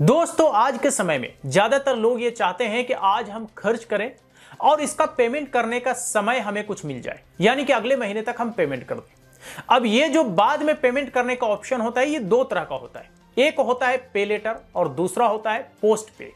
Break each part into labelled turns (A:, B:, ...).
A: दोस्तों आज के समय में ज्यादातर लोग ये चाहते हैं कि आज हम खर्च करें और इसका पेमेंट करने का समय हमें कुछ मिल जाए, यानी कि अगले महीने तक हम पेमेंट कर दें। अब ये जो बाद में पेमेंट करने का ऑप्शन होता है ये दो तरह का होता है। एक होता है पे लेटर और दूसरा होता है पोस्ट पे।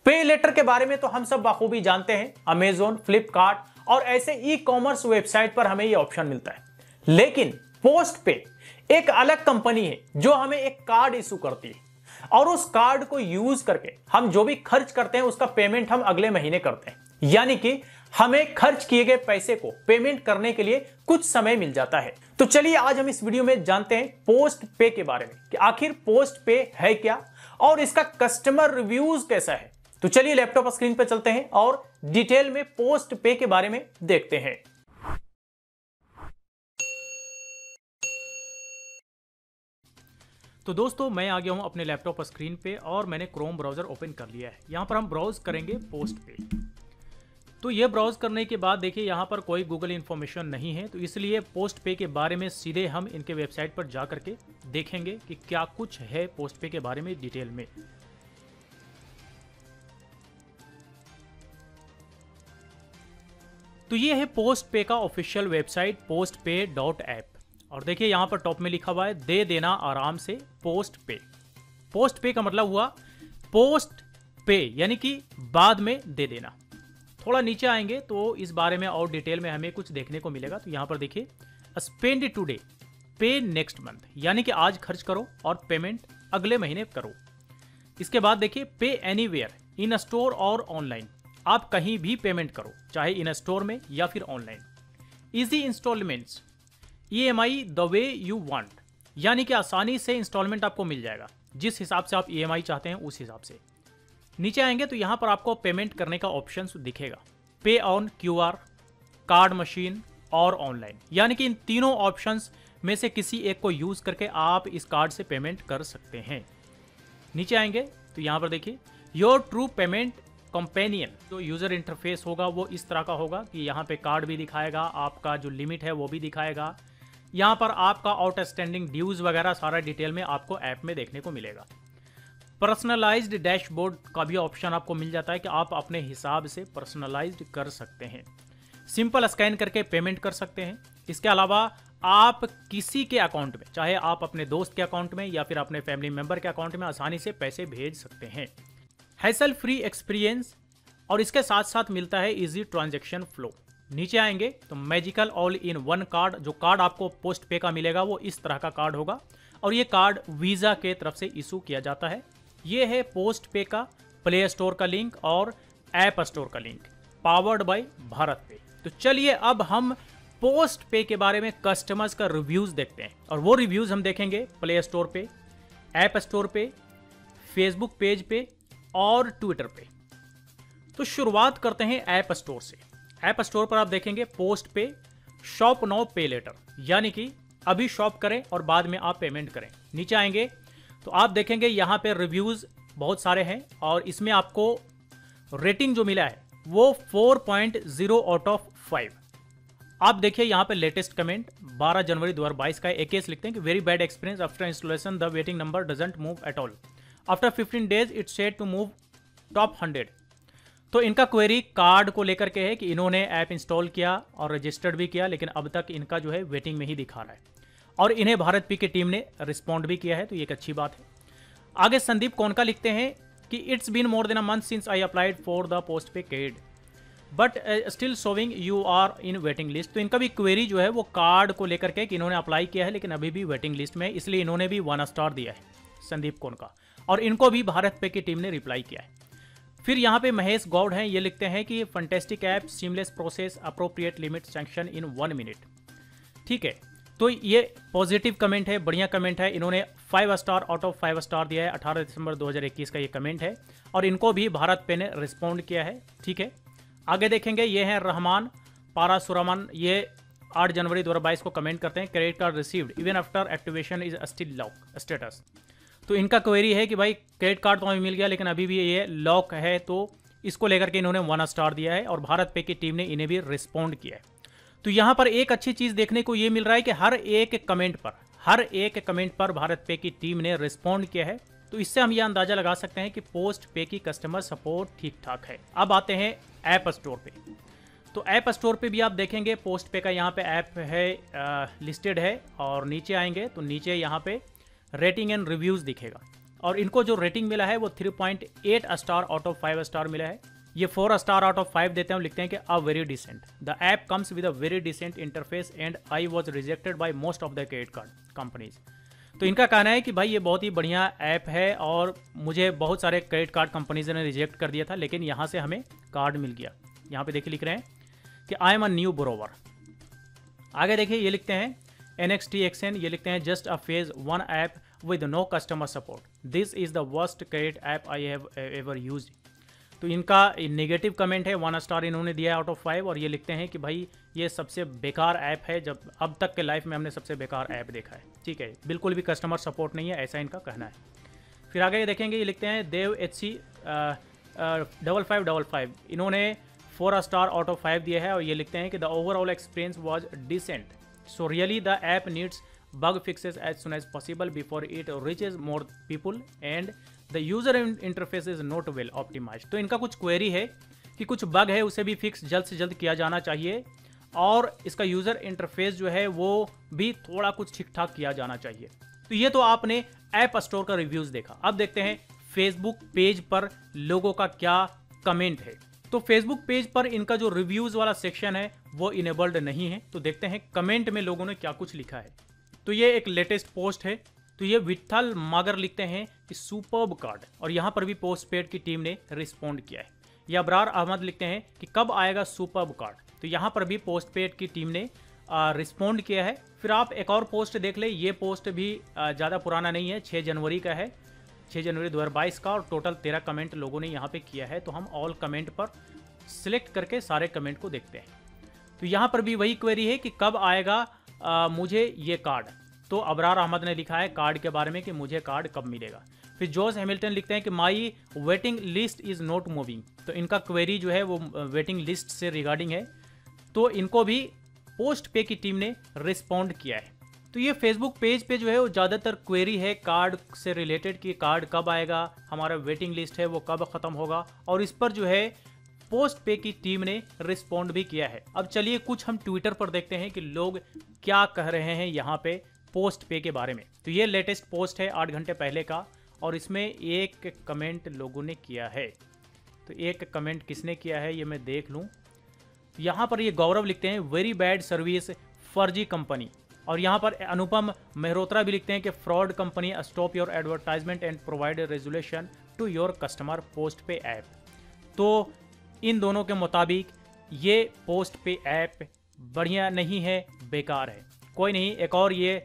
A: पे लेटर के बारे में तो हम सब बखूबी जानते हैं, अमेजोन, फ्लिपकार्ट और ऐसे ई कॉमर्स वेबसाइट पर हमें ये ऑप्शन मिलता है। लेकिन पोस्ट पे एक अलग कंपनी है जो हमें एक कार्ड इशू करती है और उस कार्ड को यूज करके हम जो भी खर्च करते हैं उसका पेमेंट हम अगले महीने करते हैं, यानी कि हमें खर्च किए गए पैसे को पेमेंट करने के लिए कुछ समय मिल जाता है। तो चलिए आज हम इस वीडियो में जानते हैं पोस्ट पे के बारे में कि आखिर पोस्ट पे है क्या और इसका कस्टमर रिव्यूज कैसा है। तो चलिए लैपटॉप स्क्रीन पर चलते हैं और डिटेल में पोस्ट पे के बारे में देखते हैं। तो दोस्तों मैं आ गया हूं अपने लैपटॉप स्क्रीन पे और मैंने क्रोम ब्राउज़र ओपन कर लिया है। यहाँ पर हम ब्राउज करेंगे पोस्ट पे। तो ये ब्राउज करने के बाद देखिए यहाँ पर कोई गूगल इन्फॉर्मेशन नहीं है, तो इसलिए पोस्ट पे के बारे में सीधे हम इनके वेबसाइट पर जा करके देखेंगे कि क्या कुछ है पोस्ट पे के बारे में डिटेल में। तो ये है पोस्ट पे का ऑफिशियल वेबसाइट postpay.app और देखिए यहाँ पर टॉप में लिखा हुआ है दे देना आराम से पोस्ट पे। पोस्ट पे का मतलब हुआ पोस्ट पे यानी कि बाद में दे देना। थोड़ा नीचे आएंगे तो इस बारे में और डिटेल में हमें कुछ देखने को मिलेगा। तो यहाँ पर देखिए स्पेंड टुडे पे नेक्स्ट मंथ, यानी कि आज खर्च करो और पेमेंट अगले महीने करो। इसके बाद देखिए पे एनीवेयर इन स्टोर और ऑनलाइन, आप कहीं भी पेमेंट करो चाहे इन स्टोर में या फिर online. Easy instalments EMI the way you want, यानी कि आसानी से इंस्टॉलमेंट आपको मिल जाएगा जिस हिसाब से आप EMI चाहते हैं उस हिसाब से। नीचे आएंगे तो यहाँ पर आपको पेमेंट करने का ऑप्शन दिखेगा, पे ऑन QR, कार्ड मशीन और ऑनलाइन, यानी कि इन तीनों ऑप्शंस में से किसी एक को यूज करके आप इस कार्ड से पेमेंट कर सकते हैं। नीचे आएंगे तो यहाँ पर देखिए योर ट्रू पेमेंट कंपेनियन, जो यूजर इंटरफेस होगा वो इस तरह का होगा कि यहाँ पे कार्ड भी दिखाएगा, आपका जो लिमिट है वो भी दिखाएगा। यहाँ पर आपका आउटस्टैंडिंग ड्यूज वगैरह सारा डिटेल में आपको ऐप में देखने को मिलेगा। पर्सनलाइज्ड डैशबोर्ड का भी ऑप्शन आपको मिल जाता है कि आप अपने हिसाब से पर्सनलाइज्ड कर सकते हैं। सिंपल स्कैन करके पेमेंट कर सकते हैं। इसके अलावा आप किसी के अकाउंट में, चाहे आप अपने दोस्त के अकाउंट में या फिर अपने फैमिली मेंबर के अकाउंट में आसानी से पैसे भेज सकते हैं। हैसल फ्री एक्सपीरियंस और इसके साथ साथ मिलता है इजी ट्रांजैक्शन फ्लो। नीचे आएंगे तो magical all in one card, जो कार्ड आपको पोस्ट पे का मिलेगा वो इस तरह का कार्ड होगा और ये कार्ड वीज़ा के तरफ से इशू किया जाता है। ये है पोस्ट पे का प्ले स्टोर का लिंक और ऐप स्टोर का लिंक, पावर्ड बाय भारत पे। तो चलिए अब हम पोस्ट पे के बारे में कस्टमर्स का रिव्यूज़ देखते हैं और वो रिव्यूज़ हम देखेंगे प्ले स्टोर पे, ऐप स्टोर पे, फेसबुक पेज पे और ट्विटर पे। तो शुरुआत करते हैं ऐप स्टोर से। ऐप स्टोर पर आप देखेंगे पोस्ट पे शॉप नाउ पे लेटर, यानी कि अभी शॉप करें और बाद में आप पेमेंट करें। नीचे आएंगे तो आप देखेंगे यहाँ पे रिव्यूज़ बहुत सारे हैं और इसमें आपको रेटिंग जो मिला है वो 4.0 आउट ऑफ 5। आप देखिए यहाँ पे लेटेस्ट कमेंट 12 जनवरी 2022 का एक केस लिखते हैं कि very bad experience after installation, the waiting number doesn't move at all, after 15 days it's said to move top 100। तो इनका क्वेरी कार्ड को लेकर के है कि इन्होंने ऐप इंस्टॉल किया और रजिस्टर्ड भी किया, लेकिन अब तक इनका जो है वेटिंग में ही दिखा रहा है और इन्हें भारत पे की टीम ने रिस्पॉन्ड भी किया है, तो ये एक अच्छी बात है। आगे संदीप कोनका लिखते हैं कि it's been more than a month since I applied for the post pay card but still showing you are in waiting list. तो इनका भी क्वेरी जो है वो कार्ड को लेकर के कि इन्होंने अप्लाई किया है लेकिन अभी भी वेटिंग लिस्ट में है, इसलिए इन्होंने भी 1 स्टार दिया है संदीप कोनका, और इनको भी भारत पे की टीम ने रिप्लाई किया है। फिर यहाँ पे महेश गौड़ हैं, ये लिखते हैं कि fantastic app, seamless process, appropriate limit sanction in 1 minute. ठीक है, तो ये पॉजिटिव कमेंट है, बढ़िया कमेंट है। इन्होंने 5 स्टार आउट ऑफ 5 स्टार दिया है। 18 दिसंबर 2021 का ये कमेंट है और इनको भी भारत पे ने रिस्पॉन्ड किया है। ठीक है, आगे देखेंगे ये हैं रहमान पारासुरामन, ये 8 जनवरी 2022 को कमेंट करते हैं credit card received even after activation is still lock status. तो इनका क्वेरी है कि भाई क्रेडिट कार्ड तो हमें मिल गया लेकिन अभी भी ये लॉक है, तो इसको लेकर के इन्होंने 1 स्टार दिया है और भारत पे की टीम ने इन्हें भी रिस्पॉन्ड किया है। तो यहाँ पर एक अच्छी चीज़ देखने को ये मिल रहा है कि हर एक कमेंट पर भारत पे की टीम ने रिस्पॉन्ड किया है तो इससे हम यह अंदाज़ा लगा सकते हैं कि पोस्ट पे की कस्टमर सपोर्ट ठीक ठाक है। अब आते हैं ऐप स्टोर पे। तो ऐप स्टोर पे भी आप देखेंगे पोस्ट पे का यहाँ पे ऐप है लिस्टेड है, और नीचे आएंगे तो नीचे यहाँ पे रेटिंग एंड रिव्यूज़ दिखेगा, और इनको जो रेटिंग मिला है वो 3.8 स्टार आउट ऑफ 5 स्टार मिला है। ये 4 स्टार आउट ऑफ 5 देते हैं, लिखते हैं कि a very decent, the app comes with a very decent interface and I was rejected by most of the credit card companies. तो इनका कहना है कि भाई ये बहुत ही बढ़िया ऐप है और मुझे बहुत सारे क्रेडिट कार्ड कंपनीज ने रिजेक्ट कर दिया था, लेकिन यहाँ से हमें कार्ड मिल गया। यहाँ पे देखिए लिख रहे हैं कि I am a new borrower. आगे देखिए ये लिखते हैं NXTXN, ये लिखते हैं just a phase 1 app with no customer support, this is the worst credit app I have ever used. तो इनका नेगेटिव कमेंट है, 1 स्टार इन्होंने दिया आउट ऑफ 5, और ये लिखते हैं कि भाई ये सबसे बेकार ऐप है, जब अब तक के लाइफ में हमने सबसे बेकार ऐप देखा है। ठीक है, बिल्कुल भी कस्टमर सपोर्ट नहीं है, ऐसा इनका कहना है। फिर आगे देखेंगे ये लिखते हैं देव HC 5555, इन्होंने 4 स्टार आउट ऑफ 5 दिया है, और ये लिखते हैं कि the overall experience was decent, so really the app needs bug fixes as soon as possible before it reaches more people and the user interface is not well optimized। तो इनका कुछ क्वेरी है कि कुछ बग है, उसे भी fix जल्द से जल्द किया जाना चाहिए, और इसका यूज़र इंटरफेस जो है वो भी थोड़ा कुछ ठीक ठाक किया जाना चाहिए। तो ये तो आपने ऐप स्टोर का रिव्यूज़ देखा। अब देखते हैं फेसबुक पेज पर लोगों का क्या कमेंट है। तो फेसबुक पेज पर इनका जो रिव्यूज़ वाला सेक्शन है वो इनेबल्ड नहीं है। तो देखते हैं कमेंट में लोगों ने क्या कुछ लिखा है। तो ये एक लेटेस्ट पोस्ट है। तो ये विठल मागर लिखते हैं कि सुपर्ब कार्ड, और यहाँ पर भी पोस्ट पेड की टीम ने रिस्पॉन्ड किया है। ये अबरार अहमद लिखते हैं कि कब आएगा सुपर्ब कार्ड, तो यहाँ पर भी पोस्ट पेड की टीम ने रिस्पॉन्ड किया है। फिर आप एक और पोस्ट देख ले, ये पोस्ट भी ज़्यादा पुराना नहीं है, 6 जनवरी का है, 6 जनवरी 2022 का, और टोटल 13 कमेंट लोगों ने यहाँ पे किया है। तो हम ऑल कमेंट पर सिलेक्ट करके सारे कमेंट को देखते हैं। तो यहाँ पर भी वही क्वेरी है कि कब आएगा मुझे ये कार्ड। तो अबरार अहमद ने लिखा है कार्ड के बारे में कि मुझे कार्ड कब मिलेगा। फिर जॉर्ज हैमिल्टन लिखते हैं कि my waiting list is not moving. तो इनका क्वेरी जो है वो वेटिंग लिस्ट से रिगार्डिंग है। तो इनको भी पोस्ट पे की टीम ने रिस्पॉन्ड किया है। तो ये फेसबुक पेज पे जो है वो ज़्यादातर क्वेरी है कार्ड से रिलेटेड कि कार्ड कब आएगा, हमारा वेटिंग लिस्ट है वो कब ख़त्म होगा, और इस पर जो है पोस्ट पे की टीम ने रिस्पॉन्ड भी किया है। अब चलिए कुछ हम ट्विटर पर देखते हैं कि लोग क्या कह रहे हैं यहाँ पे पोस्ट पे के बारे में। तो ये लेटेस्ट पोस्ट है 8 घंटे पहले का, और इसमें एक कमेंट लोगों ने किया है। तो एक कमेंट किसने किया है ये मैं देख लूँ। यहाँ पर ये गौरव लिखते हैं वेरी बैड सर्विस फर्जी कंपनी, और यहाँ पर अनुपम मेहरोत्रा भी लिखते हैं कि fraud company stop your advertisement and provide resolution to your customer PostPe app. तो इन दोनों के मुताबिक ये पोस्ट पे ऐप बढ़िया नहीं है, बेकार है। कोई नहीं, एक और ये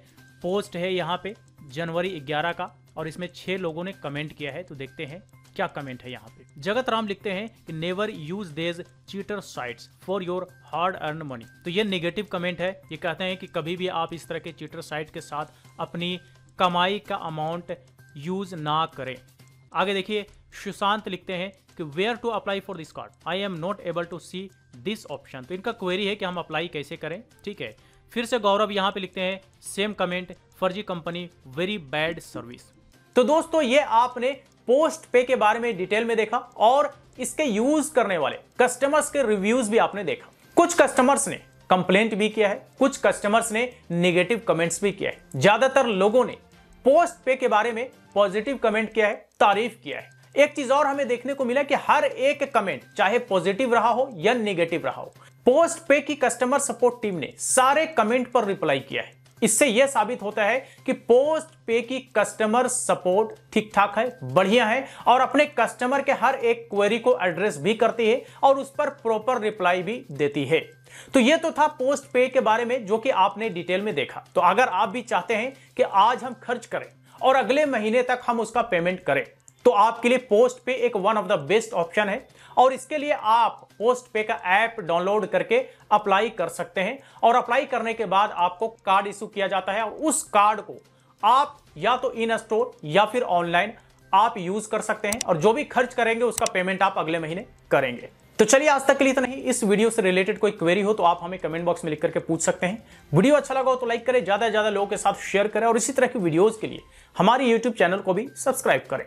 A: पोस्ट है यहाँ पे जनवरी 11 का, और इसमें 6 लोगों ने कमेंट किया है। तो देखते हैं क्या कमेंट है यहाँ पे। जगत राम लिखते हैं कि नेवर यूज देज cheater sites for your hard earn money. तो ये नेगेटिव कमेंट है। ये कहते हैं कि कभी भी आप इस तरह के चीटर साइट के साथ अपनी कमाई का अमाउंट यूज ना करें। आगे देखिए सुशांत लिखते हैं कि where to apply for this card, I am not able to see this option. तो इनका क्वेरी है कि हम अप्लाई कैसे करें। ठीक है, फिर से गौरव यहाँ पे लिखते हैं सेम कमेंट, फर्जी कंपनी, वेरी बैड सर्विस। तो दोस्तों ये आपने पोस्ट पे के बारे में डिटेल में देखा, और इसके यूज करने वाले कस्टमर्स के रिव्यूज भी आपने देखा। कुछ कस्टमर्स ने कंप्लेंट भी किया है, कुछ कस्टमर्स ने नेगेटिव कमेंट्स भी किया है। ज्यादातर लोगों ने पोस्ट पे के बारे में पॉजिटिव कमेंट किया है, तारीफ किया है। एक चीज और हमें देखने को मिला कि हर एक कमेंट चाहे पॉजिटिव रहा हो या नेगेटिव रहा हो, पोस्ट पे की कस्टमर सपोर्ट टीम ने सारे कमेंट पर रिप्लाई किया है। इससे यह साबित होता है कि पोस्ट पे की कस्टमर सपोर्ट ठीक ठाक है, बढ़िया है, और अपने कस्टमर के हर एक क्वेरी को एड्रेस भी करती है और उस पर प्रॉपर रिप्लाई भी देती है। तो यह तो था पोस्ट पे के बारे में जो कि आपने डिटेल में देखा। तो अगर आप भी चाहते हैं कि आज हम खर्च करें और अगले महीने तक हम उसका पेमेंट करें, तो आपके लिए पोस्ट पे एक one of the best option है। और इसके लिए आप पोस्ट पे का ऐप डाउनलोड करके अप्लाई कर सकते हैं, और अप्लाई करने के बाद आपको कार्ड इशू किया जाता है, और उस कार्ड को आप या तो इन स्टोर या फिर ऑनलाइन आप यूज कर सकते हैं, और जो भी खर्च करेंगे उसका पेमेंट आप अगले महीने करेंगे। तो चलिए आज तक के लिए इतना ही। इस वीडियो से रिलेटेड कोई क्वेरी हो तो आप हमें कमेंट बॉक्स में लिख करके पूछ सकते हैं। वीडियो अच्छा लगा हो तो लाइक करें, ज्यादा से ज्यादा लोगों के साथ शेयर करें और इसी तरह की वीडियोस के लिए हमारे यूट्यूब चैनल को भी सब्सक्राइब करें।